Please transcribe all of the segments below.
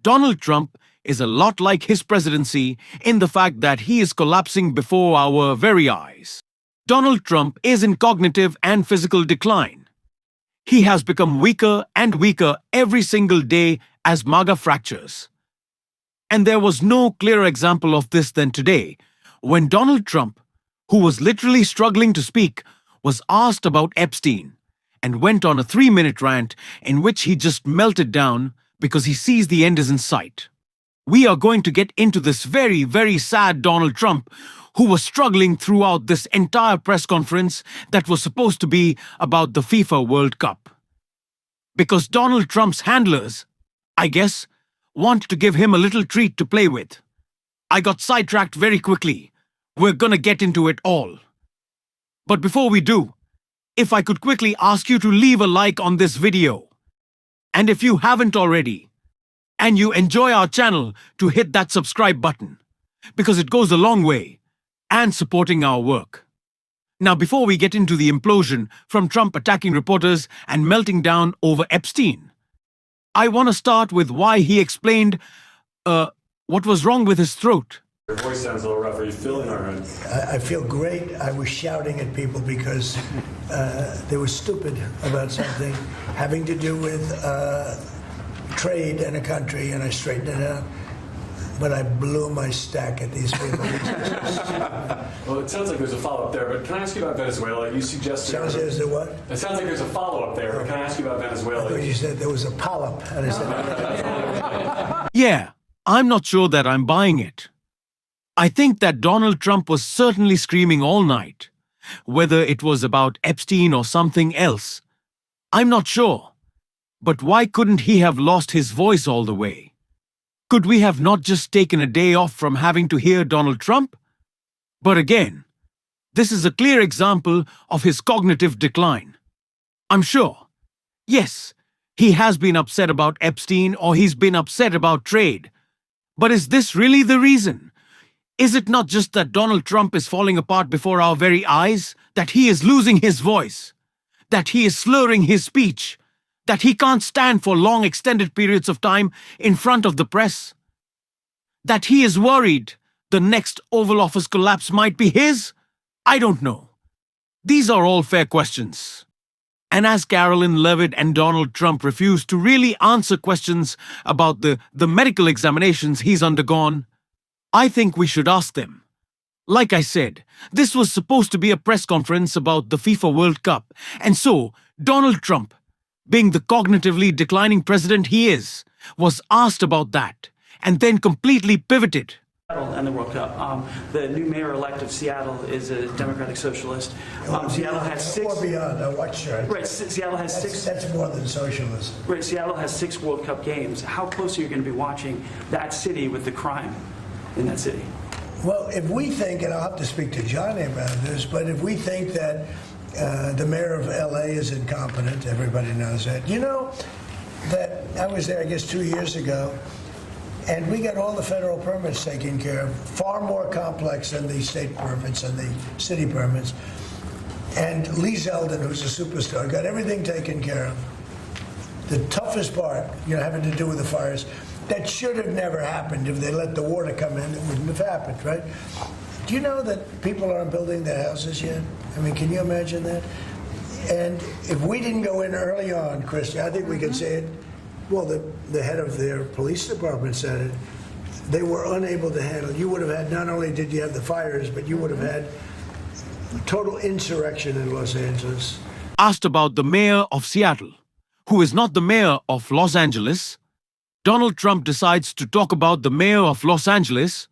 Donald Trump is a lot like his presidency in the fact that he is collapsing before our very eyes. Donald Trump is in cognitive and physical decline. He has become weaker and weaker every single day as MAGA fractures. And there was no clearer example of this than today, when Donald Trump, who was literally struggling to speak, was asked about Epstein and went on a 3-minute rant in which he just melted down because he sees the end is in sight. We are going to get into this very, very sad Donald Trump, who was struggling throughout this entire press conference that was supposed to be about the FIFA World Cup. Because Donald Trump's handlers, I guess, want to give him a little treat to play with. I got sidetracked very quickly. We're gonna get into it all. But before we do, if I could quickly ask you to leave a like on this video. And if you haven't already, and you enjoy our channel, to hit that subscribe button, because it goes a long way and supporting our work. Now, before we get into the implosion from Trump attacking reporters and melting down over Epstein, I want to start with why he explained what was wrong with his throat. Your voice sounds a little rough. Are you feeling all right? I feel great. I was shouting at people because they were stupid about something having to do with trade in a country, and I straightened it out. But I blew my stack at these people. Well, it sounds like there's a follow-up there, but can I ask you about Venezuela? You suggested... Sounds like there's a what? It sounds like there's a follow-up there, but can I ask you about I Venezuela? thought you said there was a polyp. And I said, Yeah, I'm not sure that I'm buying it. I think that Donald Trump was certainly screaming all night, whether it was about Epstein or something else. I'm not sure. But why couldn't he have lost his voice all the way? Could we have not just taken a day off from having to hear Donald Trump? But again, this is a clear example of his cognitive decline. I'm sure, yes, he has been upset about Epstein or he's been upset about trade. But is this really the reason? Is it not just that Donald Trump is falling apart before our very eyes, that he is losing his voice, that he is slurring his speech, that he can't stand for long extended periods of time in front of the press? That he is worried the next Oval Office collapse might be his? I don't know. These are all fair questions. And as Carolyn Levitt and Donald Trump refuse to really answer questions about the medical examinations he's undergone, I think we should ask them. Like I said, this was supposed to be a press conference about the FIFA World Cup, and so Donald Trump, being the cognitively declining president he is, was asked about that, and then completely pivoted. And the World Cup. The new mayor-elect of Seattle is a Democratic Socialist. Seattle has six. or beyond. I watched her. Right, Seattle has six. That's more than socialism. Right, Seattle has 6 World Cup games. How close are you going to be watching that city with the crime in that city? Well, if we think, and I'll have to speak to Johnny about this, but if we think that the mayor of L.A. is incompetent, everybody knows that. You know that I was there, I guess, 2 years ago, and we got all the federal permits taken care of, far more complex than the state permits and the city permits. And Lee Zeldin, who's a superstar, got everything taken care of. The toughest part, having to do with the fires, that should have never happened. If they let the water come in, it wouldn't have happened, right? Do you know that people aren't building their houses yet? I mean, can you imagine that? And if we didn't go in early on, Christy, I think we could say it. Well, the head of their police department said it. They were unable to handle. You would have had, not only did you have the fires, but you would have had total insurrection in Los Angeles. Asked about the mayor of Seattle, who is not the mayor of Los Angeles, Donald Trump decides to talk about the mayor of Los Angeles,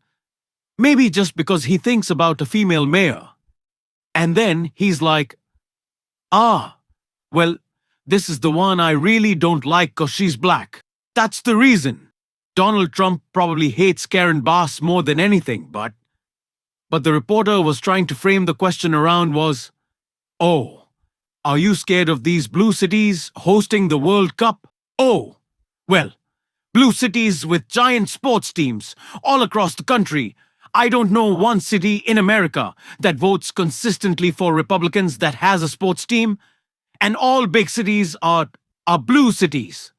maybe just because he thinks about a female mayor. And then he's like, well, this is the one I really don't like 'cause she's black. That's the reason. Donald Trump probably hates Karen Bass more than anything, but the reporter was trying to frame the question around was, oh, are you scared of these blue cities hosting the World Cup? Oh, well, blue cities with giant sports teams all across the country. I don't know one city in America that votes consistently for Republicans that has a sports team, and all big cities are blue cities.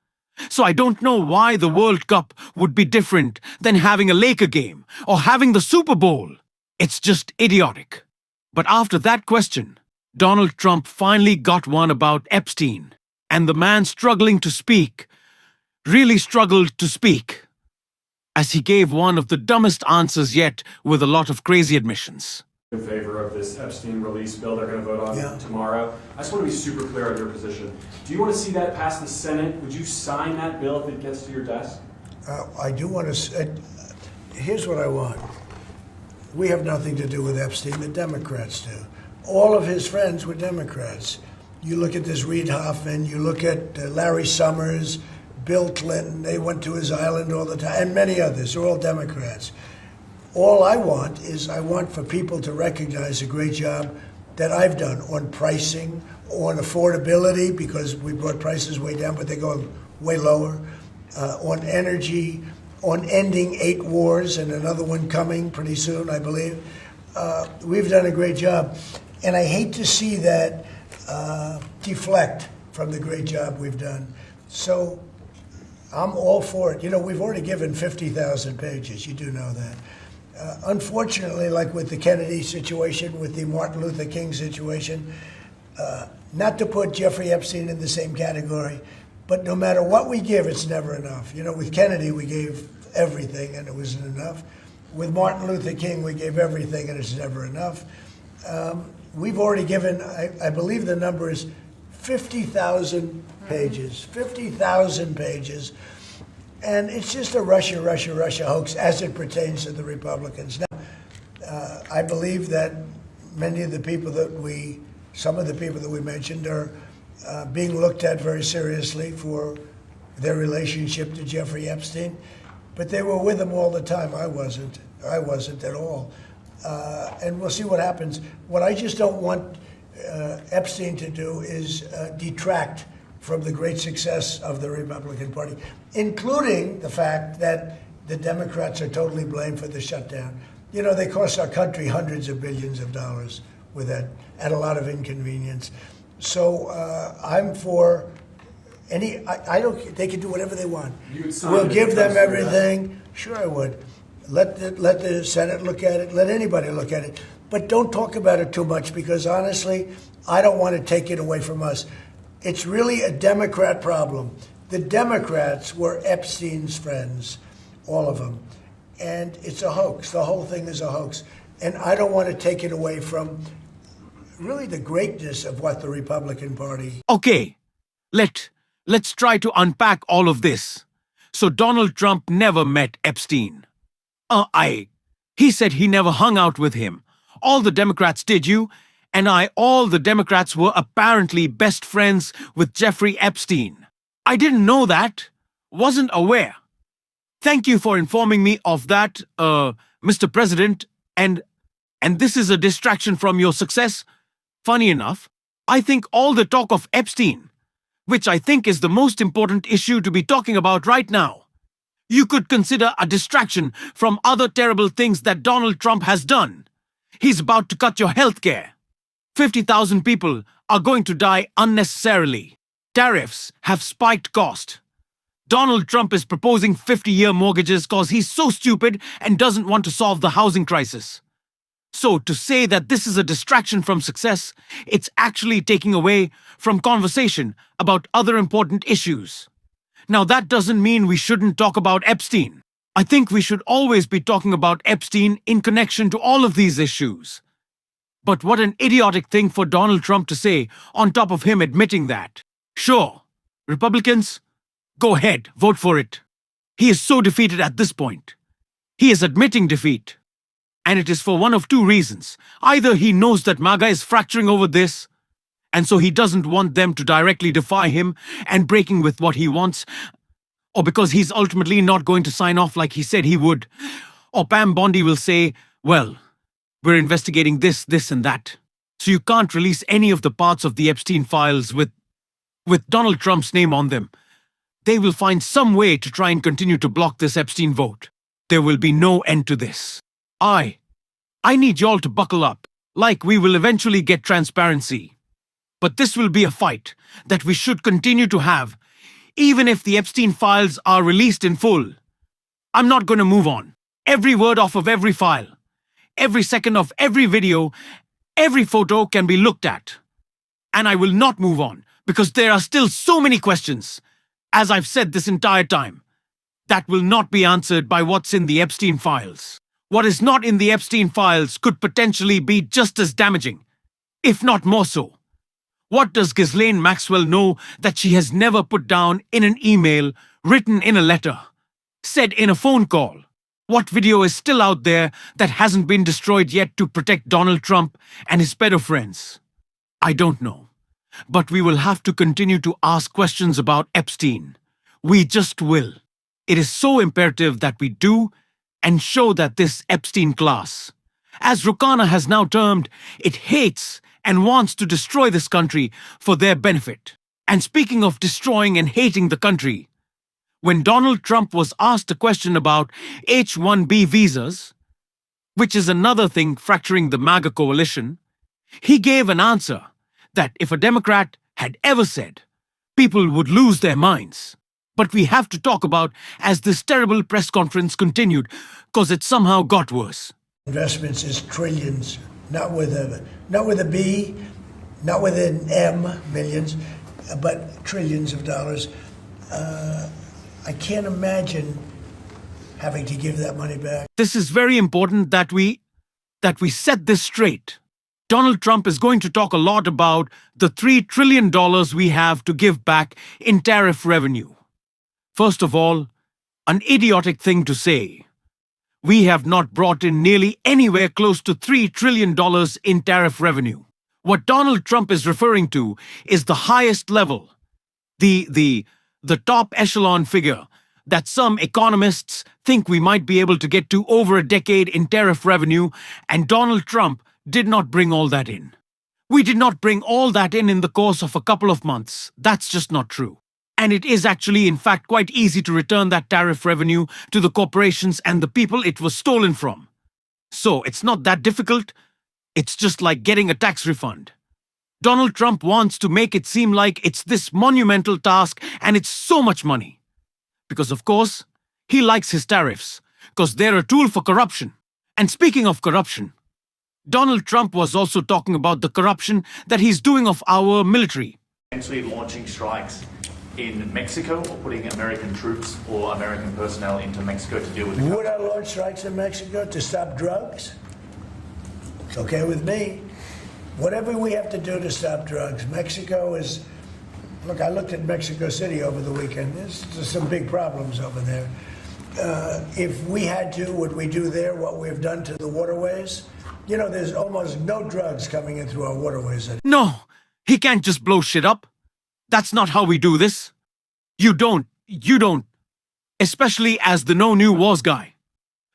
So I don't know why the World Cup would be different than having a Laker game or having the Super Bowl. It's just idiotic. But after that question, Donald Trump finally got one about Epstein. And the man struggling to speak really struggled to speak, as he gave one of the dumbest answers yet with a lot of crazy admissions. In favor of this Epstein release bill they're going to vote on tomorrow. I just want to be super clear on your position. Do you want to see that pass the Senate? Would you sign that bill if it gets to your desk? I do want to. Here's what I want. We have nothing to do with Epstein. The Democrats do. All of his friends were Democrats. You look at this Reid Hoffman, you look at Larry Summers, Bill Clinton, they went to his island all the time, and many others. They're all Democrats. All I want is for people to recognize the great job that I've done on pricing, on affordability, because we brought prices way down, but they're going way lower, on energy, on ending 8 wars and another one coming pretty soon, I believe. We've done a great job. And I hate to see that deflect from the great job we've done. So I'm all for it. You know, we've already given 50,000 pages. You do know that. Unfortunately, like with the Kennedy situation, with the Martin Luther King situation, not to put Jeffrey Epstein in the same category, but no matter what we give, it's never enough. You know, with Kennedy, we gave everything and it wasn't enough. With Martin Luther King, we gave everything and it's never enough. We've already given, I believe the number is 50,000 pages, 50,000 pages. And it's just a Russia hoax as it pertains to the Republicans. Now, I believe that many of the people some of the people that we mentioned are being looked at very seriously for their relationship to Jeffrey Epstein. But they were with him all the time. I wasn't at all. And we'll see what happens. What I just don't want Epstein to do is detract from the great success of the Republican Party, including the fact that the Democrats are totally blamed for the shutdown. You know, they cost our country hundreds of billions of dollars with that, at a lot of inconvenience. So I'm for I don't. They can do whatever they want. We'll give them everything. Sure, I would. Let the Senate look at it. Let anybody look at it. But don't talk about it too much, because honestly, I don't want to take it away from us. It's really a Democrat problem. The Democrats were Epstein's friends, all of them. And it's a hoax. The whole thing is a hoax. And I don't want to take it away from really the greatness of what the Republican Party... Okay, let's try to unpack all of this. So Donald Trump never met Epstein. He said he never hung out with him. All the Democrats did, all the Democrats were apparently best friends with Jeffrey Epstein. I didn't know that. Wasn't aware. Thank you for informing me of that, Mr. President, and this is a distraction from your success. Funny enough, I think all the talk of Epstein, which I think is the most important issue to be talking about right now, you could consider a distraction from other terrible things that Donald Trump has done. He's about to cut your health care. 50,000 people are going to die unnecessarily. Tariffs have spiked cost. Donald Trump is proposing 50-year mortgages because he's so stupid and doesn't want to solve the housing crisis. So to say that this is a distraction from success, it's actually taking away from conversation about other important issues. Now that doesn't mean we shouldn't talk about Epstein. I think we should always be talking about Epstein in connection to all of these issues. But what an idiotic thing for Donald Trump to say on top of him admitting that. Sure, Republicans, go ahead, vote for it. He is so defeated at this point. He is admitting defeat. And it is for one of two reasons. Either he knows that MAGA is fracturing over this, and so he doesn't want them to directly defy him and breaking with what he wants, or because he's ultimately not going to sign off like he said he would. Or Pam Bondi will say, well, we're investigating this, and that. So you can't release any of the parts of the Epstein files with Donald Trump's name on them. They will find some way to try and continue to block this Epstein vote. There will be no end to this. I need y'all to buckle up, like we will eventually get transparency. But this will be a fight that we should continue to have, Even if the Epstein files are released in full, I'm not going to move on. Every word off of every file, every second of every video, every photo can be looked at. And I will not move on because there are still so many questions, as I've said this entire time, that will not be answered by what's in the Epstein files. What is not in the Epstein files could potentially be just as damaging, if not more so. What does Ghislaine Maxwell know that she has never put down in an email, written in a letter, said in a phone call? What video is still out there that hasn't been destroyed yet to protect Donald Trump and his pedo friends? I don't know. But we will have to continue to ask questions about Epstein. We just will. It is so imperative that we do and show that this Epstein class, as Rukana has now termed, it hates and wants to destroy this country for their benefit. And speaking of destroying and hating the country, when Donald Trump was asked a question about H-1B visas, which is another thing fracturing the MAGA coalition, he gave an answer that if a Democrat had ever said, people would lose their minds. But we have to talk about as this terrible press conference continued, because it somehow got worse. Investments is trillions, not with a B, not with an M, millions, but trillions of dollars. I can't imagine having to give that money back. This is very important that we set this straight. Donald Trump is going to talk a lot about the $3 trillion we have to give back in tariff revenue. First of all, an idiotic thing to say. We have not brought in nearly anywhere close to $3 trillion in tariff revenue. What Donald Trump is referring to is the highest level, the top echelon figure that some economists think we might be able to get to over a decade in tariff revenue, and Donald Trump did not bring all that in. We did not bring all that in the course of a couple of months. That's just not true. And it is actually, in fact, quite easy to return that tariff revenue to the corporations and the people it was stolen from. So it's not that difficult. It's just like getting a tax refund. Donald Trump wants to make it seem like it's this monumental task and it's so much money. Because, of course, he likes his tariffs, because they're a tool for corruption. And speaking of corruption, Donald Trump was also talking about the corruption that he's doing of our military. Potentially launching strikes in Mexico or putting American troops or American personnel into Mexico to deal with the Would I launch strikes in Mexico to stop drugs? It's okay with me. Whatever we have to do to stop drugs. Mexico is... Look, I looked at Mexico City over the weekend. There's some big problems over there. If we had to, would we do there what we've done to the waterways? You know, there's almost no drugs coming in through our waterways. No, he can't just blow shit up. That's not how we do this. You don't. Especially as the No New Wars guy.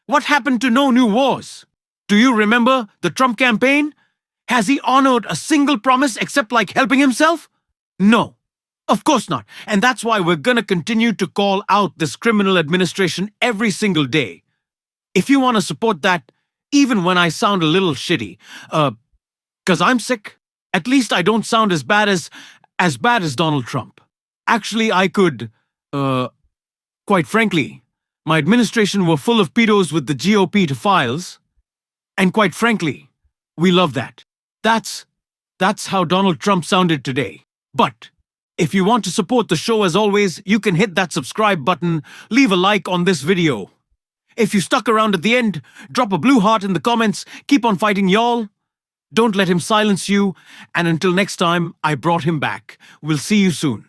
What happened to No New Wars? Do you remember the Trump campaign? Has he honored a single promise except like helping himself? No, of course not. And that's why we're gonna continue to call out this criminal administration every single day. If you want to support that, even when I sound a little shitty, because I'm sick, at least I don't sound as bad as Donald Trump. Actually, I could, quite frankly, my administration were full of pedos with the GOP to files, and quite frankly, we love that. That's how Donald Trump sounded today. But if you want to support the show as always, you can hit that subscribe button, leave a like on this video. If you stuck around at the end, drop a blue heart in the comments, keep on fighting y'all. Don't let him silence you, and until next time, I brought him back. We'll see you soon.